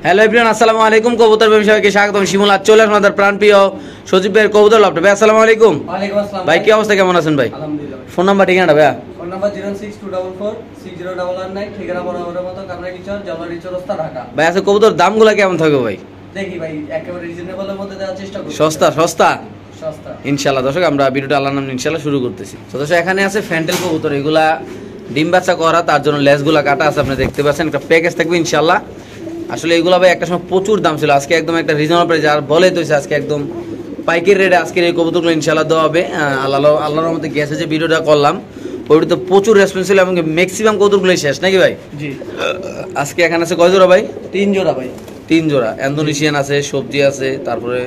Hello everyone, আসসালামু আলাইকুম। কবুতর ব্যবসায়ীকে স্বাগতম। শিমুল আজ চলে আসলাম প্রাণ প্রিয় সজীব ভাইয়ের কবুতর লফটে। ভাই আসসালামু আলাইকুম। ওয়ালাইকুম আসসালাম ভাই, কি অবস্থা, কেমন আছেন ভাই? আলহামদুলিল্লাহ। ফোন নাম্বার ঠিকানা ভাইয়া? ফোন নাম্বার 062446099, ঠিকানা বরাবরের মতো কামরাঙ্গি চর, জলবাড়ি চৌরাস্তা, ঢাকা। ভাই আজকে কবুতর দামগুলো কেমন থাকবে ভাই? দেখি ভাই একেবারে রিজনেবলের মধ্যে দেওয়ার চেষ্টা করব। সস্তা সস্তা সস্তা ইনশাআল্লাহ। দর্শক আমরা ভিডিওটা আল্লাহর নামে ইনশাআল্লাহ শুরু করতেছি। তো দর্শক এখানে আছে ফ্যান্টেল কবুতর, এগুলা ডিম বাচ্চা করা, তার জন্য লেজগুলা কাটা আছে, আপনি দেখতে পাচ্ছেন। একটা প্যাকেজ থাকবে ইনশাআল্লাহ। আসলে এগুলা ভাই একটা সময় প্রচুর দাম ছিল, আজকে একদম একটা রিজনেবল প্রাইস, আর বলে তো আজকে একদম পাইকারি রেটে আজকের এই কবুতরগুলো ইনশাআল্লাহ দেওয়া হবে। আল্লাহর রহমতে গেছে যে ভিডিওটা করলাম ওইটা তো প্রচুর রেসপন্স ছিল এবং ম্যাক্সিমাম কবুতরগুলোই শেষ নাকি ভাই? জি। আজকে এখানে আছে কয় জোড়া ভাই? 3 জোড়া ভাই। 3 জোড়া। ইন্দোনেশিয়ান আছে, সবজি আছে, তারপরে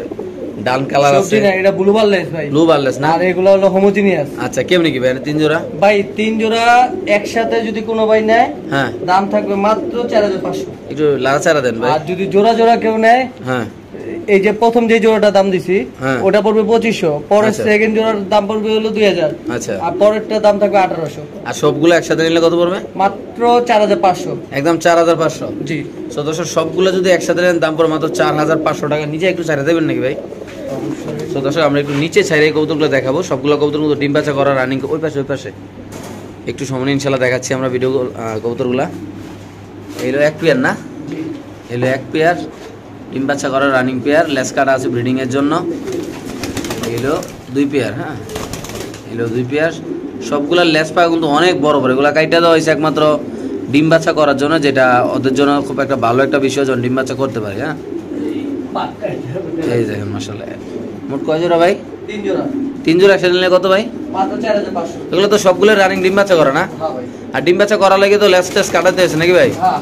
ডান কালার আছে। সবজি না, এটা ব্লু বারলেস ভাই। ব্লু বারলেস না? আর এগুলো হলো হোমোজিনিয়াস। আচ্ছা, কেমনি কি ভাই 3 জোড়া? ভাই 3 জোড়া একসাথে যদি কোনো ভাই নেয়, হ্যাঁ, দাম থাকবে মাত্র 4500। একটু লাড়াচাড়া দেন ভাই। আর যদি জোড়া জোড়া কেউ নেয়, হ্যাঁ, এই যে প্রথম যে জোড়াটা দাম দিছি হ্যাঁ, ওটা পড়বে 2500, পরের আচ্ছা। সেকেন্ড জোড়ার দাম পড়বে হলো 2000, আচ্ছা। আর পরেরটা দাম থাকবে 1800। আর সবগুলো একসাথে নিলে কত পড়বে? মাত্র 4500। একদম 4500। জি। সদস্য সবগুলো যদি একসাথে নেন দাম পড়বে মাত্র 4500 টাকা। নিচে একটু ছাড়া দেবেন নাকি ভাই? সদস্য আমরা একটু নিচে ছাইরে এই কবুতরগুলো দেখাবো। সবগুলো কবুতর মতো ডিম বাচ্চা করা, রানিং। ওই পাশে একটু সময় ইনশাল্লাহ দেখাচ্ছি আমরা ভিডিও কবুতরগুলা। এলো এক পেয়ার না? এলো এক পেয়ার ডিম বাচ্চা করা রানিং পেয়ার, লেস কাটা আছে ব্রিডিং এর জন্য। এলো 2 পেয়ার। হ্যাঁ, এলো 2 পেয়ার। সবগুলা লেস পা কিন্তু অনেক বড় বড়, এগুলা কাইটা দেওয়া হয়েছে একমাত্র ডিম বাচ্চা করার জন্য, যেটা ওদের জন্য খুব একটা ভালো একটা বিষয়, যখন ডিম বাচ্চা করতে পারে। হ্যাঁ, এই দেখেন মাশাআল্লাহ। মোট কয় জোড়া ভাই? 3 জোড়া। 3 জোড়া একসাথে নিলে কত ভাই? মাত্র 4500। এগুলো তো সবগুলো রানিং ডিম বাচ্চা করে না? হ্যাঁ ভাই। আর ডিম বাচ্চা করার লাগে তো লেস টেস কাটাতে হয়েছে নাকি ভাই? হ্যাঁ,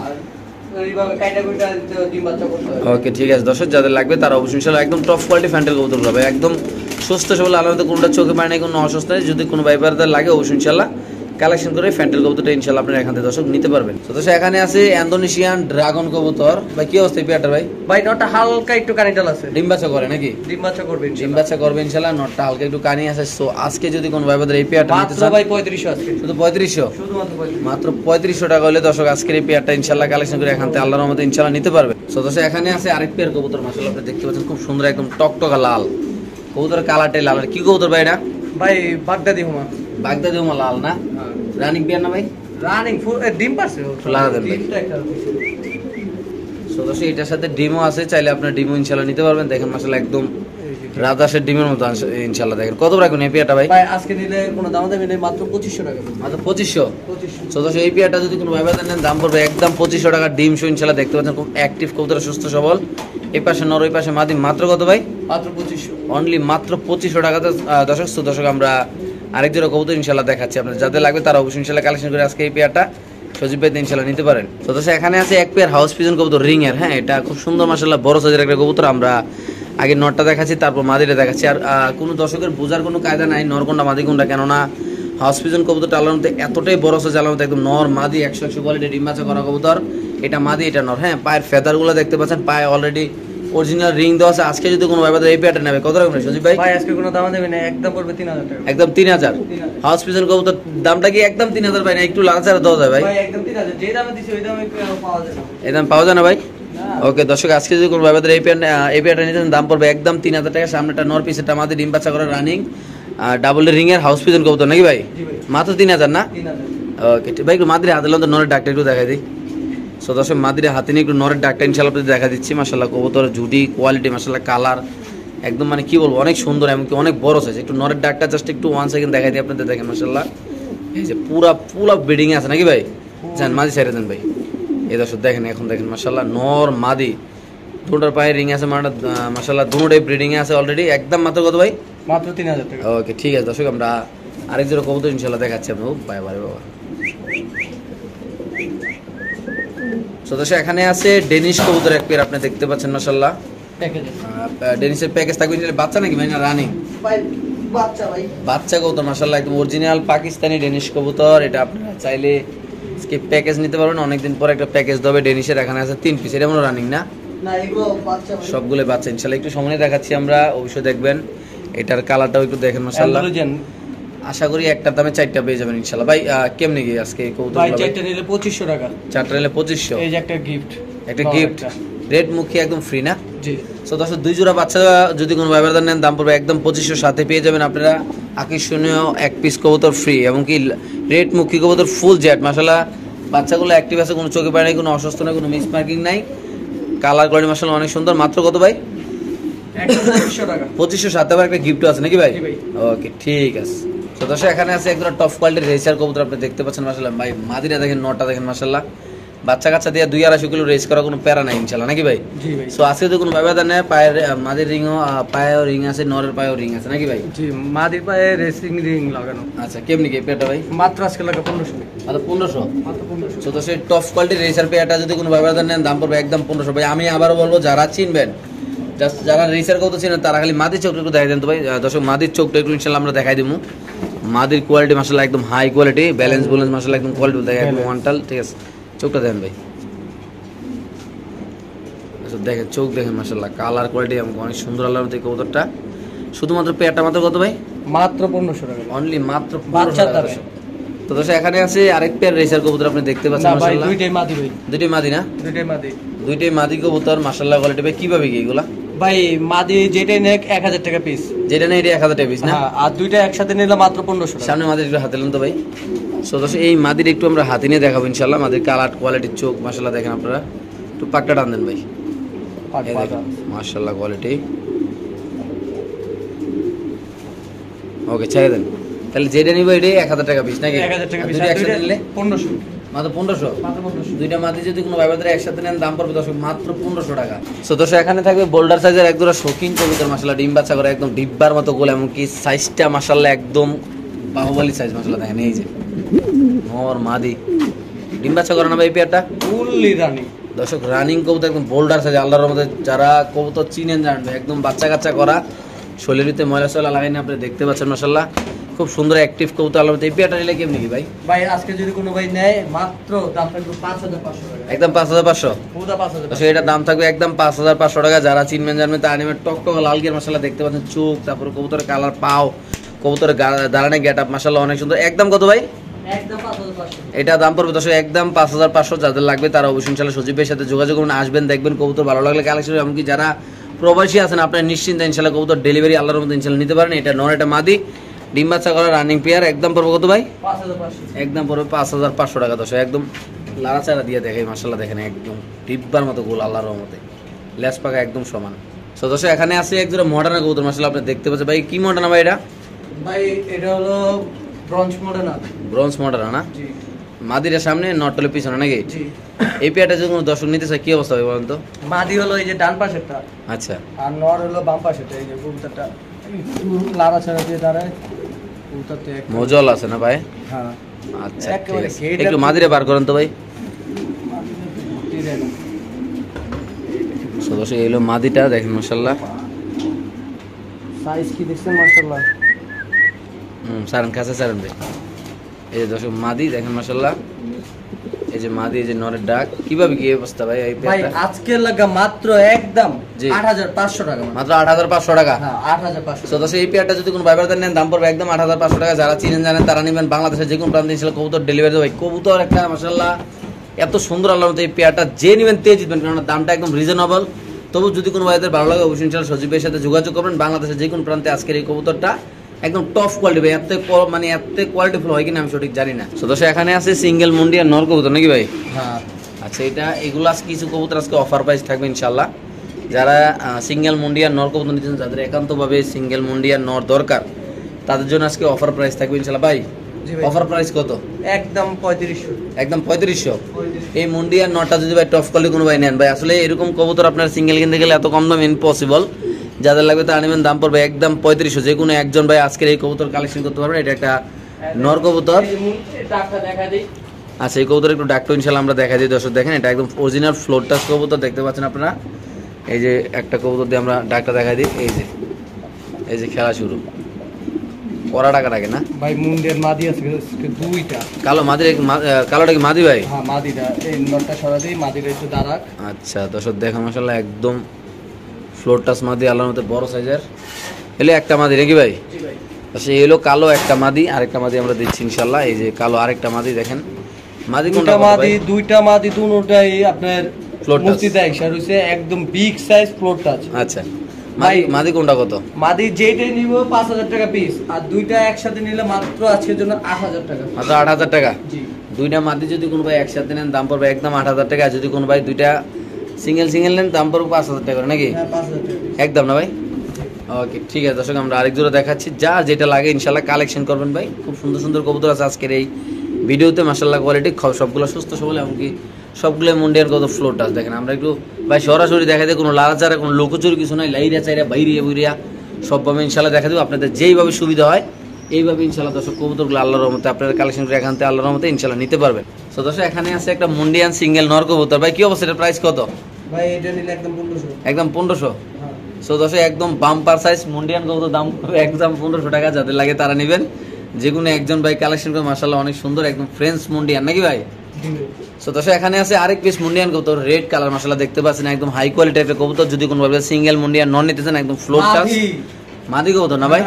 এইভাবে কাইটা কুইটা ডিম বাচ্চা করতে হয়। ওকে, ঠিক আছে। দর্শক যাদের লাগবে তারা অবশ্যই ইনশাআল্লাহ একদম টপ কোয়ালিটি ফ্যান্টেল কবুতর পাবে, একদম সুস্থ সবল, আলাদা কোনটা চোখে পায় না, কোনো অসুস্থ নেই। যদি কোনো ভাইবারদের লাগে অবশ্যই ইনশাআল্লাহ কালেকশন করে ফ্যান্টেল কবুতরটা ইনশাআল্লাহ আপনারা এখান থেকে দর্শক নিতে পারবেন। তো দর্শক এখানে আছে ইন্দোনেশিয়ান ড্রাগন কবুতর। ভাই কি অবস্থা পেয়ারটা ভাই? ভাই নটটা হালকা একটু কানিটাল আছে। ডিম বাচ্চা করে নাকি? ডিম বাচ্চা করবে ডিম ইনশাআল্লাহ। বাচ্চা করবে ইনশাআল্লাহ। নটটা হালকা একটু কানি আছে। সো আজকে যদি কোনো ভাইবারদের এই পেয়ারটা নিতে মাত্র চান, ভাই 3500 আছে। শুধু 3500, শুধুমাত্র 3500। মাত্র 3500 টাকা হলে দর্শক আজকের এই পেয়ারটা ইনশাআল্লাহ কালেকশন করে এখান থেকে আল্লাহর রহমতে ইনশাআল্লাহ নিতে পারবে। সো দর্শক এখানে আছে আরেক পেয়ার কবুতর, মাশাআল্লাহ আপনি দেখতে পাচ্ছেন খুব সুন্দর, একদম টকটকা লাল কবুতর, কালারটাই লাল। কি কবুতর ভাই এটা? ভাই বাগদাদি হুমা। বাগদাদি হুমা লাল না? রানিং পেয়ার না ভাই? রানিং ফুল ডিম পারছে। লাগা দেন ভাই। ডিমটা একটা সো দর্শক এটার সাথে ডিমও আছে, চাইলে আপনার ডিমও ইনশাআল্লাহ নিতে পারবেন। দেখেন মাশাআল্লাহ একদম রাজাসের ডিমের মতো ইনশাআল্লাহ। দেখেন কত রাখুন এই পেয়ারটা ভাই? ভাই আজকে নিলে কোনো দাম দেবে নেই, মাত্র 2500 টাকা। মাত্র 2500। 2500। সো দর্শক এই পেয়ারটা যদি কোনো ভাইবাদের নেন দাম পড়বে একদম 2500 টাকা। ডিম শো ইনশাআল্লাহ দেখতে পাচ্ছেন, খুব অ্যাক্টিভ কবুতর, সুস্থ সবল। এই পাশে নর, ওই পাশে মাদি। মাত্র কত ভাই? মাত্র 2500। অনলি মাত্র 2500 টাকাতে দর্শক। সো দর্শক আমরা আরেক জোড়া কবুতর ইনশাআল্লাহ দেখাচ্ছি আপনাদের, যাদের লাগবে তারা অবশ্যই ইনশাআল্লাহ কালেকশন করে আজকে এই পেয়ারটা সজীব ভাই ইনশাআল্লাহ নিতে পারেন। তো দর্শক এখানে আছে এক পেয়ার হাউস পিজন কবুতর রিং এর। হ্যাঁ, এটা খুব সুন্দর মাশাআল্লাহ বড় সাইজের একটা কবুতর। আমরা আগে নরটা দেখাচ্ছি, তারপর মাদিটা দেখাচ্ছি। আর কোনো দর্শকের বোঝার কোনো কায়দা নাই নর কোনটা মাদি কোনটা, কেননা হাউস পিজন কবুতরটা আল্লাহর মধ্যে এতটাই বড় সাইজ, আল্লাহর মধ্যে একদম নর মাদি 100 কোয়ালিটি ডিম বাচ্চা করা কবুতর। এটা মাদি, এটা নর। হ্যাঁ, পায়ের ফেদারগুলো দেখতে পাচ্ছেন, পায়ে অলরেডি অরিজিনাল রিং দেওয়া আছে। আজকে যদি কোনো ভাইবাদের এই পেয়ারটা নেবে কত রাখবেন সজীব ভাই? ভাই আজকে কোনো দাম দেবে না, একদম পড়বে 3000 টাকা। একদম 3000। হাউস পিজন কবুতর দামটা কি একদম 3000 ভাই, না একটু লালচারা দেওয়া যায় ভাই? ভাই একদম 3000, যে দামে দিছি ওই দামে পাওয়া যায় না। এই দাম পাওয়া যায় না ভাই? ওকে দর্শক, আজকে যদি কোনো ভাইবাদের এই পেয়ারটা নিতে দাম পড়বে একদম 3000 টাকা। সামনেটা নর, পিছেরটা মাদি, ডিম বাচ্চা করা রানিং ডাবল রিং এর হাউস পিজন কবুতর নাকি ভাই? জি ভাই। মাত্র 3000 না? 3000। ওকে ভাই, একটু মাদিরে হাতে লন তো নরের ডাকটা একটু দেখাই দিই। সো দর্শক মাদিরে হাতে নিয়ে একটু নরের ডাকটা ইনশাআল্লাহ আপনাদের দেখা দিচ্ছি। মাশাআল্লাহ কবুতরের জুটি কোয়ালিটি, মাশাআল্লাহ কালার একদম মানে কি বলবো, অনেক সুন্দর, এমনকি অনেক বড় সাইজ। একটু নরের ডাকটা জাস্ট একটু 1 সেকেন্ড দেখাই দিই আপনাদের। দেখেন মাশাআল্লাহ এই যে পুরা ব্রিডিং আছে নাকি ভাই? যান মাদি ছেড়ে দেন ভাই। এই দর্শক দেখেন, এখন দেখেন মাশাআল্লাহ নর মাদি দুটোর পায়ে রিং আছে, মানে মাশাআল্লাহ দুটোই ব্রিডিং এ আছে অলরেডি। একদম মাত্র কত ভাই? মাত্র 3000 টাকা। ওকে, ঠিক আছে দর্শক আমরা আরেক জোড়া কবুতর ইনশাআল্লাহ দেখাচ্ছি আপনাকে। বাই বাই বাবা। সো দর্শক এখানে আছে ডেনিশ কবুতর এক পেয়ার, আপনি দেখতে পাচ্ছেন মাশাআল্লাহ। প্যাকেজে ডেনিশের প্যাকেজ থাকবে বাচ্চা নাকি ভাই, না রানিং? ভাই বাচ্চা ভাই। বাচ্চা কবুতর মাশাআল্লাহ, একদম অরিজিনাল পাকিস্তানি ডেনিশ কবুতর। এটা আপনারা চাইলে স্কিপ প্যাকেজ নিতে পারবেন, অনেকদিন পর একটা প্যাকেজ দেবে ডেনিশের। এখানে আছে 3 পিস। এটা মনে রানিং না? না, এগুলো বাচ্চা ভাই। সবগুলো বাচ্চা ইনশাআল্লাহ। একটু সামনে দেখাচ্ছি আমরা, অবশ্যই দেখবেন। এটার কালারটাও একটু দেখেন মাশাআল্লাহ। আশা করি একটার দামে 4টা পেয়ে যাবেন ইনশাআল্লাহ। ভাই কেমনে কি আজকে কবুতর? ভাই 4টা নিলে 2500 টাকা। 4টা নিলে 2500। এই যে একটা গিফট। একটা গিফট রেড মুখী একদম ফ্রি না? জি সো দর্শক 2 জোড়া বাচ্চা যদি কোনো ভাই ব্রাদার নেন দাম পড়বে একদম 2500 সাথে পেয়ে যাবেন আপনারা আকর্ষণীয় এক পিস কবুতর ফ্রি এবং কি রেড মুখী কবুতর ফুল জেট মাশাআল্লাহ বাচ্চাগুলো অ্যাক্টিভ আছে কোনো চোখে পড়ে নাই কোনো অসুস্থ নাই কোনো মিস মার্কিং নাই কালার কোয়ালিটি মাশাআল্লাহ অনেক সুন্দর মাত্র কত ভাই 2500 টাকা 2500 সাথে আবার একটা গিফটও আছে নাকি ভাই জি ভাই। ওকে ঠিক আছে তো দর্শক এখানে আছে একদম টপ কোয়ালিটির রেসার কবুতর আপনি দেখতে পাচ্ছেন মাশাআল্লাহ ভাই মাদিরা দেখেন নটা দেখেন মাশাআল্লাহ বাচ্চা কাচ্চা দিয়ে 2-250 কিলো রেস করা কোনো প্যারা নাই ইনশাআল্লাহ নাকি ভাই জি ভাই সো আজকে তো কোনো ব্যবধান নেই পায়ের মাদির রিংও পায়েও রিং আছে নরের পায়েও রিং আছে নাকি ভাই জি মাদির পায়ে রেসিং রিং লাগানো আচ্ছা কেমনি কি পেয়ারটা ভাই মাত্র আজকে লাগা 1500 আচ্ছা 1500 মাত্র 1500 সো তো সেই টপ কোয়ালিটির রেসার পেয়ারটা যদি কোনো ব্যবধান নেন দাম পড়বে একদম 1500 ভাই আমি আবারও বলবো যারা চিনবেন জাস্ট যারা রেসার কত চিনেন তারা খালি মাদির চোখটা একটু দেখাই দেন তো ভাই দর্শক মাদির চোখটা একটু ইনশাআল্লাহ আমরা দেখাই দিমু মাদির কোয়ালিটি মাশাআল্লাহ একদম হাই কোয়ালিটি ব্যালেন্স মাশাআল্লাহ একদম কোয়ালিটি দেখেন একদম ওয়ানটাল ঠিক আছে চোখটা দেন ভাই আচ্ছা দেখেন চোখ দেখেন মাশাআল্লাহ কালার কোয়ালিটি অনেক সুন্দর আল্লাহর মতো কবুতরটা শুধুমাত্র পেয়ারটা মাত্র কত ভাই মাত্র 1500 টাকা অনলি মাত্র বাচ্চা 1500 টাকা তারে। দর্শক। তো দর্শক এখানে আছে আরেক পেয়ার রেসার কবুতর আপনি দেখতে পাচ্ছেন না ভাই মাশাআল্লাহ দুইটাই মাদি ভাই দুইটাই মাদি না দুইটাই মাদি দুইটাই মাদি কবুতর মাশাআল্লাহ কোয়ালিটি ভাই কিভাবে কি এগুলা ভাই মাদি যেটাই নেক 1000 টাকা পিস যেটা নেই এটা 1000 টাকা পিস না হ্যাঁ আর দুইটা একসাথে নিলে মাত্র 1500 টাকা সামনে মাদির একটু হাতে নেন তো ভাই সো দর্শক এই মাদির একটু আমরা হাতে নিয়ে দেখাবো ইনশাআল্লাহ মাদির কালার কোয়ালিটির চোখ মাশাআল্লাহ দেখেন আপনারা একটু পাকটা টান দেন ভাই পাট এই পাটা। দেখেন মাশাআল্লাহ কোয়ালিটি ওকে ছেড়ে দেন তাহলে যেটা নিব এটাই 1000 টাকা পিস নাকি 1000 টাকা আর পিস দুটো আর একসাথে দুইটা নিলে 1500 মাত্র 1500 মাত্র 1500 দুইটা মাদি যদি কোনো ভাই ব্রাদার একসাথে নেন দাম পড়বে দর্শক মাত্র 1500 টাকা সো দর্শক এখানে থাকবে বোল্ডার সাইজের এক দুটো শৌখিন কবুতর মাশাআল্লাহ ডিম বাচ্চা করে একদম ডিব্বার মতো গোল এমনকি সাইজটা মাশাআল্লাহ একদম বাহুবলী সাইজ মাশাআল্লাহ দেখেন এই যে মোর মাদি ডিম বাচ্চা করে না ভাই পেয়ারটা ফুললি রানি দর্শক রানিং কবুতর একদম বোল্ডার সাইজ আল্লাহর রহমতে যারা কবুতর চিনেন জানবে একদম বাচ্চা কাচ্চা করা শরীরেতে ময়লা সয়লা লাগাই না আপনি দেখতে পাচ্ছেন মাশাআল্লাহ খুব সুন্দর অ্যাক্টিভ কবুতর আল্লাহর রহমতে এই পেয়ারটা নিলে কেমনি কি ভাই ভাই আজকে যদি কোনো ভাই নেয় মাত্র দাম থাকবে 5500 টাকা একদম 5500 পুরো 5500 তো এটার দাম থাকবে একদম 5500 টাকা যারা চিনবেন জানবেন তা আনিমের টকটক লাল গিয়ার মাশাআল্লাহ দেখতে পাচ্ছেন চোখ তারপরে কবুতরের কালার পাও কবুতরের দাঁড়ানো গেট আপ মাশাআল্লাহ অনেক সুন্দর একদম কত ভাই একদম 5500 এটা দাম পড়বে দর্শক একদম 5500 যাদের লাগবে তারা অবশ্যই ইনশাআল্লাহ সজীবের সাথে যোগাযোগ করুন আসবেন দেখবেন কবুতর ভালো লাগলে কালেকশন এমনকি যারা প্রবাসী আছেন আপনারা নিশ্চিন্তে ইনশাআল্লাহ কবুতর ডেলিভারি আল্লাহর মধ্যে ইনশাআল্লাহ নিতে পারেন এটা নর এটা মাদি ডিম বাচ্চা করা রানিং পেয়ার একদম পড়বে কত ভাই 5500 একদম পড়বে 5500 টাকা দর্শক একদম লাড়াচাড়া দিয়ে দেখে মাশাআল্লাহ দেখেন একদম ডিব্বার মতো গোল আল্লাহর রহমতে লেস পাকা একদম সমান সো দর্শক এখানে আছে একজোড়া মডার্ন কবুতর মাশাআল্লাহ আপনি দেখতে পাচ্ছেন ভাই কি মডার্ন ভাই এটা ভাই এটা হলো ব্রঞ্জ মডেল না ব্রোঞ্জ মডার্ন না জি মাদিরের সামনে নটলের পিছনে নাকি জি এই পেয়ারটা যদি কোনো দর্শক নিতে চায় কি অবস্থা হবে বলেন তো মাদি হলো এই যে ডান পাশেরটা আচ্ছা আর নর হলো বাম পাশেরটা এই যে কবুতরটা লাড়া ছাড়া দিয়ে দাঁড়ায় কবুতরতে এক মজল আছে না ভাই হ্যাঁ আচ্ছা একেবারে ঠিক আছে। ঘেটা একটু মাদিরে বার করেন তো ভাই ভর্তি দেয় না। সো দর্শক এলো মাদিটা দেখেন মাশাআল্লাহ সাইজ কি দেখছেন মাশাআল্লাহ সারেন কাছে সারেন ভাই এই যে দর্শক মাদি দেখেন মাশাআল্লাহ এই যে মাদি এই যে নরের ডাক কিভাবে কি অবস্থা ভাই এই ভাই পেয়ারটা আজকে লাগা মাত্র একদম জি। 8500 টাকা মাত্র 8500 টাকা হ্যাঁ 8500 সো দর্শক এই পেয়ারটা যদি কোনো ভাইবারদের নেন দাম পড়বে একদম 8500 টাকা যারা চিনেন জানেন তারা নেবেন বাংলাদেশের যে কোনো প্রান্তে ইনশাআল্লাহ কবুতর ডেলিভারি দেবে কবুতর একটা মাশাআল্লাহ এত সুন্দর আল্লাহর মতো এই পেয়ারটা যে নেবেন তে জিতবেন কারণ দামটা একদম রিজনেবল তবু যদি কোনো ভাইদের ভালো লাগে অবশ্যই ইনশাআল্লাহ সজীবের সাথে যোগাযোগ করবেন বাংলাদেশের যে কোনো প্রান্তে আজকের এই কবুতরটা একদম টপ কোয়ালিটি ভাই মানে এত কোয়ালিটিফুল হয় কিনা আমি সঠিক জানি না সো দর্শক এখানে আছে সিঙ্গেল মুন্ডি আর নর কবুতর নাকি ভাই হ্যাঁ আচ্ছা এটা এগুলো আজকে কিছু কবুতর আজকে অফার প্রাইস থাকবে ইনশাআল্লাহ যারা সিঙ্গেল মুন্ডি আর নর কবুতর নিতেছেন যাদের একান্তভাবে সিঙ্গেল মুন্ডি আর নর দরকার তাদের জন্য আজকে অফার প্রাইস থাকবে ইনশাআল্লাহ ভাই জি ভাই। অফার প্রাইস কত একদম 3500 একদম 3500 এই মুন্ডি আর নটা যদি ভাই টপ কোয়ালিটি কোনো ভাই নেন ভাই আসলে এরকম কবুতর আপনার সিঙ্গেল কিনতে গেলে এত কম দাম ইম্পসিবল যাদের লাগবে তারা নেবেন দাম পড়বে একদম 3500 যে কোনো একজন ভাই আজকের এই কবুতর কালেকশন করতে পারবেন এটা একটা নর কবুতর ডাকটা দেখা দেই আচ্ছা এই কবুতর একটু ডাকটো ইনশাআল্লাহ আমরা দেখা দিই দর্শক দেখেন এটা একদম অরিজিনাল ফ্লোর টাচ কবুতর দেখতে পাচ্ছেন আপনারা এই যে একটা কবুতর দিয়ে আমরা ডাকটা দেখা দিই এই যে খেলা শুরু কড়া টাকা লাগে না ভাই মুন্ডের মাদি আছে দুইটা কালো মাদির কালোটা কি মাদি ভাই হ্যাঁ মাদিটা এই নটটা সরা দেই মাদিটা একটু দাঁড়াক আচ্ছা দর্শক দেখেন মাশাআল্লাহ একদম ফ্লোর টাচ মাদি আল্লাহর মতো বড় সাইজের এলে একটা মাদি নাকি ভাই জি ভাই আচ্ছা এলো কালো একটা মাদি আরেকটা মাদি আমরা দিচ্ছি ইনশাআল্লাহ এই যে কালো আরেকটা মাদি দেখেন মাদি দুইটা কোনটা মাদি দুইটা মাদি দুটোটাই আপনার ফ্লোর টাচ মুস্তিদা এক্সার হইছে একদম বিগ সাইজ ফ্লোর টাচ। আচ্ছা মাদি মাদি কোনটা কত? মাদি যেটাই নিব 5000 টাকা পিস, আর দুইটা একসাথে নিলে মাত্র আজকের জন্য 8000 টাকা। মাত্র 8000 টাকা। জি দুইটা মাদি যদি কোনো ভাই একসাথে নেন দাম পড়বে একদম 8000 টাকা, যদি কোনো ভাই দুইটা সিঙ্গেল নেন দাম পড়বে 5000 টাকা করে নাকি? হ্যাঁ 5000 টাকা পিস। একদম না ভাই? ওকে ঠিক আছে দর্শক, আমরা আরেক জোড়া দেখাচ্ছি, যা যেটা লাগে ইনশাল্লাহ কালেকশন করবেন ভাই। খুব সুন্দর সুন্দর কবুতর আছে আজকের এই ভিডিওতে, মাশাআল্লাহ কোয়ালিটি সবগুলো সুস্থ সবল, এমনকি সবগুলো মুন্ডিয়ার কত ফ্লোর টাচ দেখেন। আমরা একটু ভাই সরাসরি দেখা দেয়, কোনো লাড়াচাড়া কোনো লোকচুরি কিছু নাই, লাইরা চাইরা বাইরিয়া বুইরিয়া সবভাবে ইনশাল্লাহ দেখা দেবো। আপনাদের যেইভাবে সুবিধা হয় এইভাবে ইনশাল্লাহ দর্শক কবুতরগুলো আল্লাহর রহমতে আপনারা কালেকশন করে এখান থেকে আল্লাহর রহমতে ইনশাল্লাহ নিতে পারবেন। তো দর্শক এখানে আছে একটা মুন্ডিয়ান সিঙ্গেল নর কবুতর, ভাই কি অবস্থা, এটার প্রাইস কত? ভাই এটা নিলে একদম 1500। একদম 1500। হ্যাঁ সো দর্শক একদম বাম্পার সাইজ মুন্ডিয়ান কবুতর, দাম একদম 1500 টাকা, যাদের লাগে তারা নেবেন। যে কোনো একজন ভাই কালেকশন করে মাশাআল্লাহ অনেক সুন্দর একদম ফ্রেঞ্চ মুন্ডিয়ান নাকি ভাই? সো দর্শক এখানে আছে আরেক পিস মুন্ডিয়ান কবুতর, রেড কালার মাশাআল্লাহ দেখতে পাচ্ছেন, একদম হাই কোয়ালিটির একটা কবুতর। যদি কোনো ভাবে সিঙ্গেল মুন্ডিয়ান নন নিতে চান একদম ফ্লোর টাচ মাদি কবুতর না ভাই?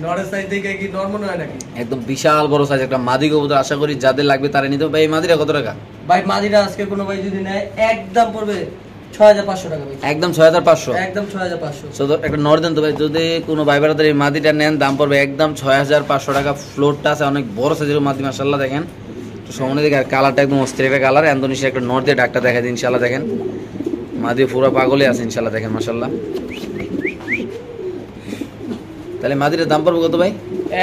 নরের সাইজ দেখে কি নরমাল হয় নাকি? একদম বিশাল বড় সাইজ একটা মাদি কবুতর, আশা করি যাদের লাগবে তারা নিতে হবে। ভাই এই মাদিটা কত টাকা? ভাই মাদিরা আজকে কোনো ভাই যদি নেয় একদম পড়বে 6500 টাকা ভাই। একদম 6500। একদম 6500। সো একটা নর্দেন তো ভাই, যদি কোনো ভাই বেড়াতে এই মাদিটা নেন দাম পড়বে একদম 6500 টাকা। ফ্লোর টাচ অনেক বড় সাইজের মাদি মাশাআল্লাহ দেখেন, তো সামনে দিকে আর কালারটা একদম অস্থির একটা কালার। ইন্দোনেশিয়া একটা নর্থে ডাকটা দেখা দিন ইনশাআল্লাহ দেখেন, মাদি পুরো পাগলে আছে ইনশাআল্লাহ দেখেন মাশাআল্লাহ। তাহলে মাদিটার দাম পড়বে কত ভাই?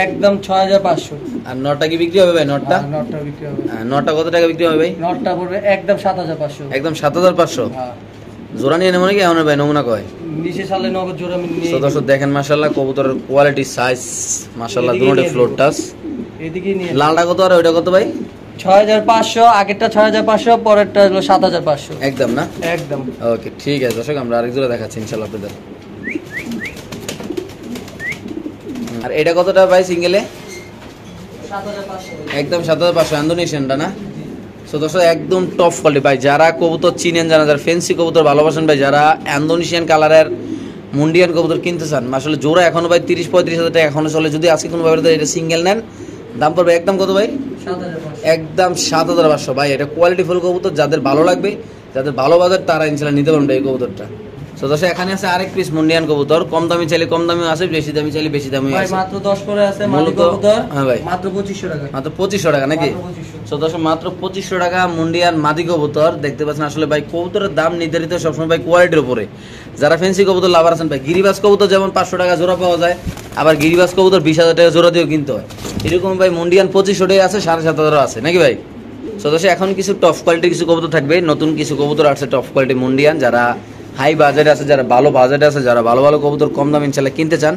একদম 6500। আর নটটা কি বিক্রি হবে ভাই? নটটা নটটা বিক্রি হবে। নটটা কত টাকা বিক্রি হবে ভাই? নটটা পড়বে একদম 7500। একদম 7500। হ্যাঁ জোড়া নিয়ে নেব নাকি এমন ভাই নমুনা কয়? নিচে সালে নগদ জোড়া আমি নিয়ে। তো দর্শক দেখেন মাশাআল্লাহ কবুতরের কোয়ালিটি সাইজ মাশাআল্লাহ দুটোই ফ্লোর টাচ। এদিকে নিয়ে লালটা কত আর ওইটা কত ভাই? 6500, আগেরটা 6500, পরেরটা হলো 7500। একদম না? একদম। ওকে ঠিক আছে দর্শক, আমরা আরেক জোড়া দেখাচ্ছি ইনশাআল্লাহ আপনাদের। আর এটা কতটা ভাই সিঙ্গেলে? 7500। একদম 7500 ইন্দোনেশিয়ানটা না? সো দর্শক একদম টপ কোয়ালিটি ভাই, যারা কবুতর চিনেন, যারা ফেন্সি কবুতর ভালোবাসেন ভাই, যারা ইন্দোনেশিয়ান কালারের মুন্ডিয়ান কবুতর কিনতে চান, আসলে জোড়া এখনো ভাই 30-35 হাজার টাকা এখনো চলে। যদি আজকে কোনো ভাবে এটা সিঙ্গেল নেন দাম পড়বে একদম কত ভাই? 7500। একদম 7500 ভাই। এটা কোয়ালিটি ফুল কবুতর, যাদের ভালো লাগবে, যাদের ভালো বাজার তারা ইনশাআল্লাহ নিতে পারবেন এই কবুতরটা। সো দর্শক এখানে আছে আরেক পিস মুন্ডিয়ান কবুতর, কম দামি চাইলে কম দামিও আছে, বেশি দামি চাইলে বেশি দামিও ভাই আছে। মাত্র 10 করে আছে মালিক মূলত কবুতর। হ্যাঁ ভাই মাত্র 2500 টাকা। মাত্র 2500 টাকা নাকি? মাত্র 2500। সো দর্শক মাত্র 2500 টাকা মুন্ডিয়ান মাদি কবুতর দেখতে পাচ্ছেন। আসলে ভাই কবুতরের দাম নির্ধারিত সবসময় ভাই কোয়ালিটির উপরে। যারা ফেন্সি কবুতর লাভার আছেন ভাই, গিরিবাজ কবুতর যেমন 500 টাকা জোড়া পাওয়া যায়, আবার গিরিবাজ কবুতর 20,000 টাকা জোড়া দিয়েও কিনতে হয়। এরকম ভাই মুন্ডিয়ান 2500 টাকা আছে, 7500 আছে নাকি ভাই? সো দর্শক এখন কিছু টপ কোয়ালিটির কিছু কবুতর থাকবে, নতুন কিছু কবুতর আছে টপ কোয়ালিটি মুন্ডিয়ান। যারা হাই বাজেট আছে, যারা ভালো বাজেট আছে, যারা ভালো ভালো কবুতর কম দামে ইনশাআল্লাহ কিনতে চান,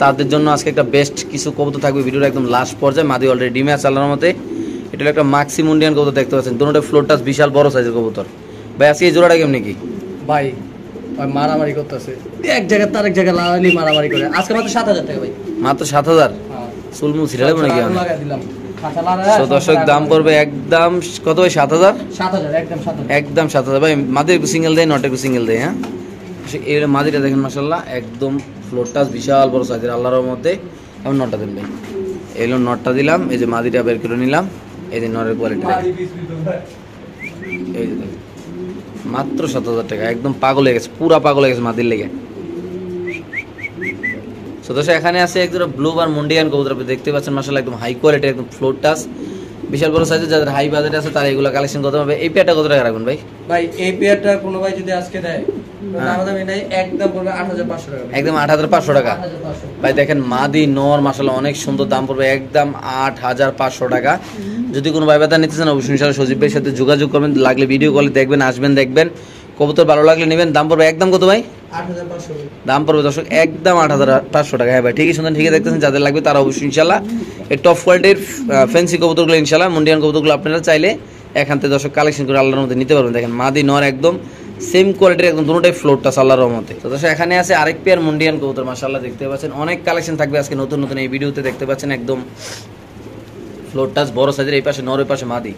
তাদের জন্য আজকে একটা বেস্ট কিছু কবুতর থাকবে। ভিডিওর একদম লাস্ট পর্যায়ে মাদি অলরেডি ডিমে আছে আল্লাহর মতে। এটা হলো একটা মাক্সি মুন্ডিয়ান কবুতর দেখতে পাচ্ছেন, দুটোটা ফ্লোর টাচ বিশাল বড় সাইজের কবুতর। ভাই আজকে এই জোড়াটা কেমনি কি ভাই ভাই মারামারি করতেছে, এক জায়গা তার এক জায়গা লাগালি মারামারি করে। আজকে মাত্র 7000 টাকা ভাই। মাত্র 7000? হ্যাঁ সুলমু সিরালে নাকি? লাগাই দিলাম খাঁচা লাগা। তো দর্শক দাম পড়বে একদম কত ভাই? 7000। 7000 একদম 7000। একদম 7000 ভাই। মাদির সিঙ্গেল দেয়, নটের সিঙ্গেল দেয়। হ্যাঁ এই মাদিটা দেখেন মাশাআল্লাহ একদম ফ্লোর টাচ বিশাল বড় সাইজের আল্লাহর মধ্যে। এখন নটটা দেন ভাই, এলো নটটা দিলাম, এই যে মাদিটা বের করে নিলাম, এই যে নরের কোয়ালিটি এই যে দেখেন মাত্র 7000 টাকা। একদম পাগল হয়ে গেছে, পুরা পাগল হয়ে গেছে মাদির লেগে। সো দর্শক এখানে আছে একজোড়া ব্লু বার মুন্ডিয়ান কবুতর, আপনি দেখতে পাচ্ছেন মাশাআল্লাহ একদম হাই কোয়ালিটি, একদম ফ্লোর টাচ বিশাল বড় সাইজের। যাদের হাই বাজেট আছে তারা এগুলো কালেকশন করতে হবে। এই পেয়ারটা কত টাকা রাখবেন ভাই? ভাই এই পেয়ারটা কোনো ভাই যদি আজকে দেয় দামাদামি নাই, একদম পড়বে 8500 টাকা। একদম 8500 টাকা 8500। ভাই। দেখেন মাদি নর মাশাআল্লাহ অনেক সুন্দর, দাম পড়বে একদম 8500 টাকা। যদি কোনো ভাই বাতা নিতে চান অবশ্যই ইনশাআল্লাহ সজীব ভাইয়ের সাথে যোগাযোগ করবেন, লাগলে ভিডিও কলে দেখবেন, আসবেন দেখবেন, কবুতর ভালো লাগলে নেবেন। দাম পড়বে একদম কত ভাই? 8500। দাম পড়বে দর্শক একদম 8500 টাকা। হ্যাঁ ভাই ঠিকই শুনছেন, ঠিকই দেখতেছেন। যাদের লাগবে তারা অবশ্যই ইনশাআল্লাহ এই টপ কোয়ালিটির ফ্যান্সি কবুতরগুলো ইনশাআল্লাহ মুন্ডিয়ান কবুতরগুলো আপনারা চাইলে এখান থেকে দর্শক কালেকশন করে আল্লাহর মধ্যে নিতে পারবেন। দেখেন মাদি নর একদম সেম কোয়ালিটির, একদম দুটোটাই ফ্লোরটা আল্লাহর রহমতে। তো দর্শক এখানে আছে আরেক পেয়ার মুন্ডিয়ান কবুতর মাশাআল্লাহ দেখতে পাচ্ছেন, অনেক কালেকশন থাকবে আজকে নতুন নতুন এই ভিডিওতে দেখতে পাচ্ছেন। একদম ফ্লোর টাচ বড় সাইজের, এই পাশে নর, এই পাশে মাদি।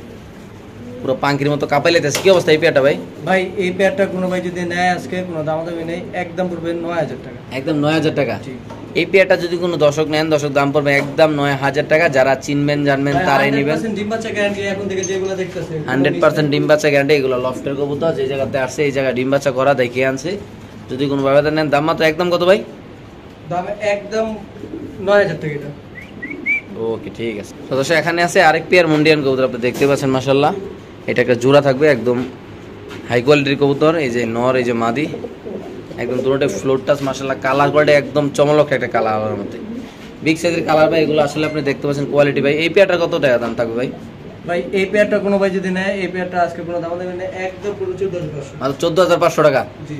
পুরো পাঙ্কির মতো কাঁপাই লাইতেছে। কি অবস্থা এই পেয়ারটা ভাই? ভাই এই পেয়ারটা কোনো ভাই যদি নেয় আজকে কোনো দামাদামি নেই, একদম পড়বে 9000 টাকা। একদম 9000 টাকা। জি। এই পেয়ারটা যদি কোনো দর্শক নেন, দর্শক দাম পড়বে একদম 9000 টাকা। যারা চিনবেন জানবেন তারাই নেবেন। 100% ডিম বাচ্চা গ্যারান্টি এখন থেকে যেগুলো দেখতেছে 100% ডিম বাচ্চা গ্যারান্টি। এগুলো লফটের কবুতর, যে জায়গাতে আসছে এই জায়গায় ডিম বাচ্চা করা দেখিয়ে আনছে। যদি কোনো ভাবে নেন দাম মাত্র একদম কত ভাই? দাম একদম 9000 টাকা এটা। ওকে ঠিক আছে। তো দর্শক এখানে আছে আরেক পেয়ার মুন্ডিয়ান কবুতর, আপনি দেখতে পাচ্ছেন মাশাআল্লাহ। এটা একটা জোড়া থাকবে, একদম হাই কোয়ালিটির কবুতর। এই যে নর, এই যে মাদি, একদম দুটোটাই ফ্লোর টাচ মাশাআল্লাহ। কালার কোয়ালিটি একদম চমলক একটা কালার মধ্যে, বিগ সাইজের কালার ভাই। এগুলো আসলে আপনি দেখতে পাচ্ছেন কোয়ালিটি ভাই। এই পেয়ারটার কত টাকা দাম থাকবে ভাই? ভাই এই পেয়ারটা কোনো ভাই যদি নেয়, এই পেয়ারটা আজকে কোনো দাম দেবেন না, একদম পুরো 14500। মাত্র 14500 টাকা। জি।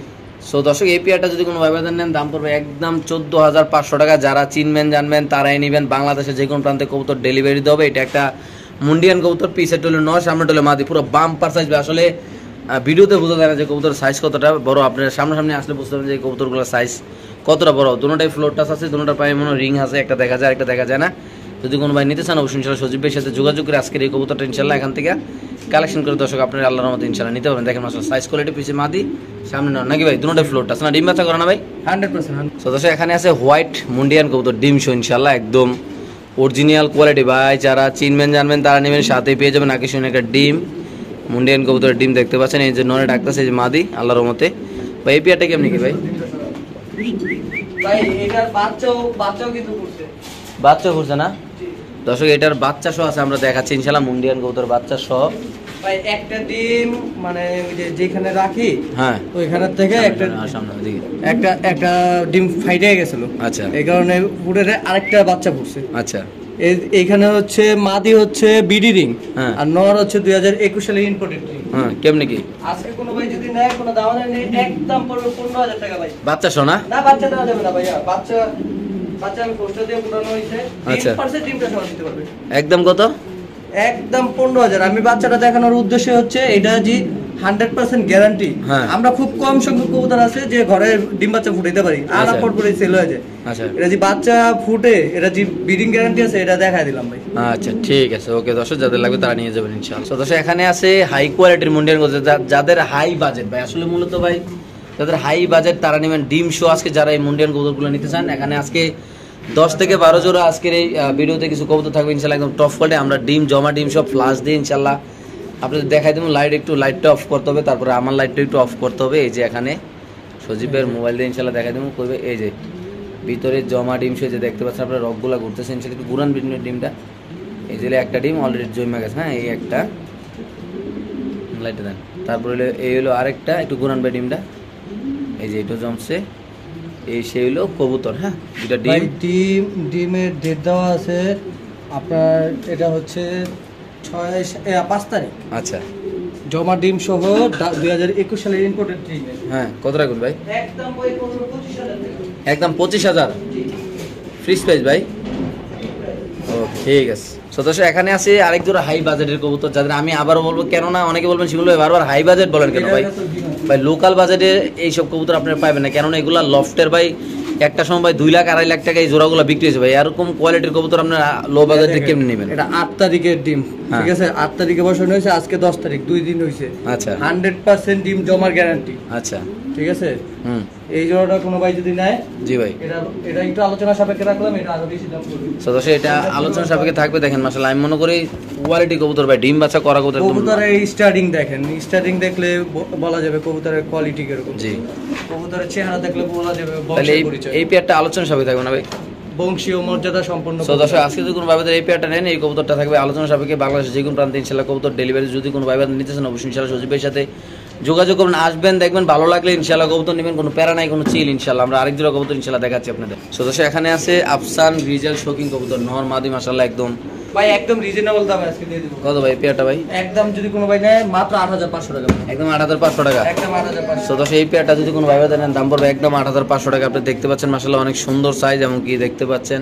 সো দর্শক এই পেয়ারটা যদি কোনো ভাইবাদার নেন দাম পড়বে একদম 14500 টাকা। যারা চিনবেন জানবেন তারাই নেবেন। বাংলাদেশের যে কোনো প্রান্তে কবুতর ডেলিভারি দেবে। এটা একটা মুন্ডিয়ান কবুতর, পিসের টলে নয়, সামনে টলে মাদি, পুরো বাম্পার সাইজ। আসলে ভিডিওতে বোঝা যায় না যে কবুতর সাইজ কতটা বড়। আপনারা সামনাসামনি আসলে বুঝতে পারবেন যে কবুতরগুলোর সাইজ কতটা বড়। দুটোটাই ফ্লোর টাচ আছে, দুটোটার পায়ে মনে রিং আছে, একটা দেখা যায় একটা দেখা যায় না। যদি কোনো ভাই নিতে চান অবশ্যই ইনশাল্লাহ সজীব ভাইয়ের সাথে যোগাযোগ করে আজকের এই কবুতরটা ইনশাল্লাহ এখান থেকে কালেকশন করে দর্শক আপনারা আল্লাহর রহমতে ইনশাল্লাহ নিতে পারবেন। দেখেন মাশাআল্লাহ সাইজ কোয়ালিটি, পিছে মাদি, সামনে নয় নাকি ভাই? দুটোটাই ফ্লোর টাচ না, ডিম বাচ্চা করে না ভাই? 100%। সো দর্শক এখানে আছে হোয়াইট মুন্ডিয়ান কবুতর, ডিম শো ইনশাল্লাহ, একদম অরিজিনাল কোয়ালিটি ভাই। যারা চিনবেন জানবেন তারা নেবেন, সাথে পেয়ে যাবেন আগে শুনে একটা ডিম মুন্ডিয়ান কবুতরের ডিম দেখতে পাচ্ছেন। এই যে নরে ডাকতেছে, এই যে মাদি, আল্লাহর রহমতে। ভাই এই পেয়ারটা কেমনি কি ভাই? ভাই এটার বাচ্চাও কিন্তু করছে। বাচ্চা করছে না দর্শক? এটার বাচ্চা সহ আছে, আমরা দেখাচ্ছি ইনশাল্লাহ মুন্ডিয়ান কবুতর বাচ্চা সহ। ভাই একটা ডিম মানে যেখানে রাখি, হ্যাঁ ওইখানে থেকে সামনে দিকে একটা ডিম ফাইটে গেছিল। আচ্ছা, এই কারণে ফুটে আরেকটা বাচ্চা ফুটছে। আচ্ছা। এইখানে হচ্ছে মাদি হচ্ছে বিডি রিং, হ্যাঁ। আর নর হচ্ছে 2021 সালের ইম্পোর্টেড রিং। হ্যাঁ কেমনি কি? আজকে কোনো ভাই যদি নেয় কোনো দাম নেই, একদম পড়বে 15000 টাকা ভাই। বাচ্চা সহ না? না বাচ্চা দেওয়া যাবে না ভাইয়া। বাচ্চা আমি পোস্টার দিয়ে ফুটানো হয়েছে। আচ্ছা। 3% ডিমটা সহ দিতে পারবে। একদম কত? একদম 15000। আমি বাচ্চাটা দেখানোর উদ্দেশ্য হচ্ছে এটা যে 100% গ্যারান্টি। হ্যাঁ। আমরা খুব কম সংখ্যক কবুতর আছে যে ঘরে ডিম বাচ্চা ফুটাইতে পারি, আর আচ্ছা। আপট করে সেল হয়ে যায়। আচ্ছা, এটা যে বাচ্চা ফুটে, এটা যে ব্রিডিং গ্যারান্টি আছে, এটা দেখাই দিলাম ভাই। আচ্ছা ঠিক আছে। ওকে দর্শক, যাদের লাগবে তারা নিয়ে যাবেন ইনশাআল্লাহ। তো দর্শক এখানে আছে হাই কোয়ালিটির মুন্ডিয়ান কবুতর, যাদের হাই বাজেট ভাই, আসলে মূলত ভাই যাদের হাই বাজেট তারা নেবেন ডিম শো। আজকে যারা এই মুন্ডিয়ান কবুতরগুলো নিতে চান, এখানে আজকে 10 থেকে 12 জোড়া আজকের এই ভিডিওতে কিছু কবুতর থাকবে ইনশাআল্লাহ, একদম টপ কোয়ালিটি। আমরা ডিম জমা ডিম সব ফ্লাশ দিয়ে ইনশাআল্লাহ আপনাদের দেখাই দেবো। লাইটটা অফ করতে হবে, তারপরে আমার লাইটটা একটু অফ করতে হবে। এই যে এখানে সজীবের মোবাইল দিয়ে ইনশাআল্লাহ দেখাই দেবো করবে। এই যে ভিতরে জমা ডিম সে যে দেখতে পাচ্ছেন আপনার রকগুলা ঘুরতেছে ইনশাআল্লাহ, একটু গুরান ডিমটা। এই যে একটা ডিম অলরেডি জমে গেছে, হ্যাঁ এই একটা লাইটটা দেন। তারপরে এই হলো আরেকটা, একটু গুরান ভাই ডিমটা। এই যে এটা জমছে, এই সে হলো কবুতর। হ্যাঁ দুটা ভাই ডিম। ডিমের ডেট দেওয়া আছে আপনার, এটা হচ্ছে 5 তারিখ। আচ্ছা, জমা ডিম সহ 2021 সালের ইম্পোর্টেড ডিম। হ্যাঁ কত রাখুন ভাই? একদম ওই 25,000 টাকা। একদম 25,000 ফ্রি প্রাইস ভাই। ও ঠিক আছে। সদস্য এখানে আছে আরেক জোড়া হাই বাজেটের কবুতর, যাদের আমি আবারও বলবো, কেননা অনেকে বলবেন শিমুল ভাই বারবার হাই বাজেট বলেন কেন ভাই? ভাই লোকাল বাজেটে এইসব কবুতর আপনারা পাবেন না, কেননা এগুলা লফটের ভাই একটা সময় ভাই 2 লাখ 2.5 লাখ টাকা এই জোড়াগুলো বিক্রি হয়েছে ভাই। এরকম কোয়ালিটির কবুতর আপনারা লো বাজেটে কেমনে নেবেন? এটা 8 তারিখের ডিম, ঠিক আছে? 8 তারিখে বসানো হয়েছে, আজকে 10 তারিখ, 2 দিন হয়েছে। আচ্ছা 100% ডিম জমার গ্যারান্টি, আচ্ছা ঠিক আছে? হুম এই জোড়াটা কোনো ভাই যদি নেয়, জি ভাই, এটা একটু আলোচনা সাপেক্ষে রাখলাম, এটা আরো বেশি দাম পড়বে। সদস্য এটা আলোচনা সাপেক্ষে থাকবে। দেখেন মাশাআল্লাহ, আমি মনে করি কোয়ালিটি কবুতর ভাই, ডিম বাচ্চা করা কবুতর। কবুতরের স্টার্টিং দেখেন, স্টার্টিং দেখলে বলা যাবে কবুতরের কোয়ালিটি কিরকম। জি, কবুতরের চেহারা দেখলে বলা যাবে তাহলে বংশের পরিচয়। এই পেয়ারটা আলোচনা সাপেক্ষে থাকবে না ভাই? বংশীয় মর্যাদা সম্পন্ন। দর্শক আজকে যদি কোনো ভাইবাদের এই পেয়ারটা নেন, এই কবুতরটা থাকবে আলোচনা সাপেক্ষে। বাংলাদেশের যে কোনো প্রান্তে ইনশাল্লাহ কবুতর ডেলিভারি যদি কোনো ভাইবাদ নিতে চান অবশ্যই ইনশাল্লাহ সজীব ভাইয়ের সাথে যোগাযোগ করবেন, আসবেন, দেখবেন ভালো লাগলে ইনশাল্লাহ কবুতর নেবেন, কোনো প্যারা নাই, কোনো চিল ইনশাল্লাহ। আমরা আরেক জোড়া কবুতর ইনশাল্লাহ দেখাচ্ছি আপনাদের। দর্শক এখানে আছে আফসান গ্রিজেল শৌকিং কবুতর, নর মাদি মাশাআল্লাহ একদম ভাই একদম রিজনেবল দামে আজকে দিয়ে দেব। কত ভাই পেয়ারটা ভাই? একদম যদি কোনো ভাই নেয় মাত্র 8500 টাকা, একদম 8500 টাকা। একদম 8500। দর্শক এই পেয়ারটা যদি কোনো ভাইবাদের নেন দাম পড়বে একদম 8500 টাকা। আপনি দেখতে পাচ্ছেন মাশাআল্লাহ অনেক সুন্দর সাইজ, এবং কি দেখতে পাচ্ছেন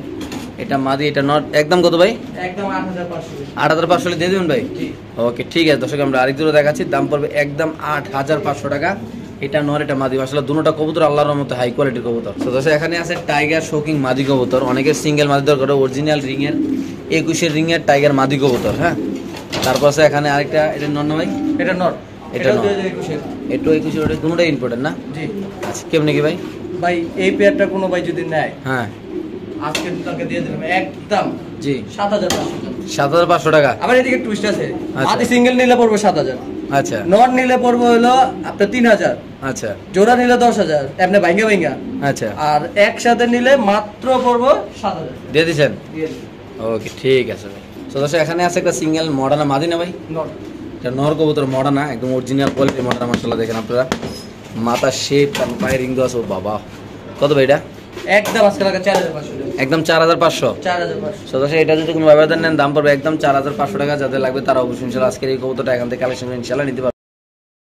এটা মাদি, এটা নট। একদম কত ভাই? একদম 8500। 8500 দিয়ে দেবেন ভাই? জি ওকে ঠিক আছে। দর্শক আমরা আরেক জোড়া দেখাচ্ছি, দাম পড়বে একদম 8500 টাকা। এটা নর, এটা মাদি, মাশাআল্লাহ দুটোটা কবুতর আল্লাহর রহমতে হাই কোয়ালিটির কবুতর। তো দর্শক এখানে আছে টাইগার শৌকিং মাদি কবুতর, অনেকের সিঙ্গেল মাদি দরকার, অরিজিনাল রিং এর 21 এর রিং এর টাইগার মাদি কবুতর। হ্যাঁ তারপর আছে এখানে আরেকটা, এটা নর না ভাই? এটা নর, এটা এটাও নর। 2021 এর। একটু 21 ওটা দুটোটাই ইম্পোর্টেন্ট না? জি আচ্ছা কেমনে কি ভাই? ভাই এই পেয়ারটা কোনো ভাই যদি নেয় হ্যাঁ আজকে তাকে দিয়ে দিলাম একদম জি 7,500 টাকা। 7,500 টাকা। আবার এদিকে টুইস্ট আছে, আচ্ছা। আদি সিঙ্গেল নিলে পড়বে 7,000, আচ্ছা নর নিলে পড়বে হলো আপনার 3,000, আচ্ছা জোড়া নিলে 10,000 এমনি ভাঙ্গা ভাঙ্গা, আচ্ছা আর একসাথে নিলে মাত্র পড়বো 7,000 দিয়ে দিচ্ছেন? দিয়ে দিন। ওকে ঠিক আছে ভাই। তো দর্শক এখানে আছে একটা সিঙ্গেল মডার্না মাদি না ভাই? নর এটা নর কবুতর মডার্না, একদম অরিজিনাল কোয়ালিটি মডার্না, মাশাআল্লাহ দেখেন আপনারা, মাথা শেপ তারপর পায়ের রিং দেওয়া আছে। ও বাবা, কত ভাই এটা? একদম আজকে লাগা 4,500 টাকা। একদম 4,500। 4,500 তো দর্শক এটা যদি কোনো ব্যবধান নেন দাম পড়বে একদম 4,500 টাকা। যাদের লাগবে তারা অবশ্যই ইনশাল্লাহ আজকের এই কবুতরটা এখান থেকে কালেকশন ইনশাল্লাহ নিতে পারবে।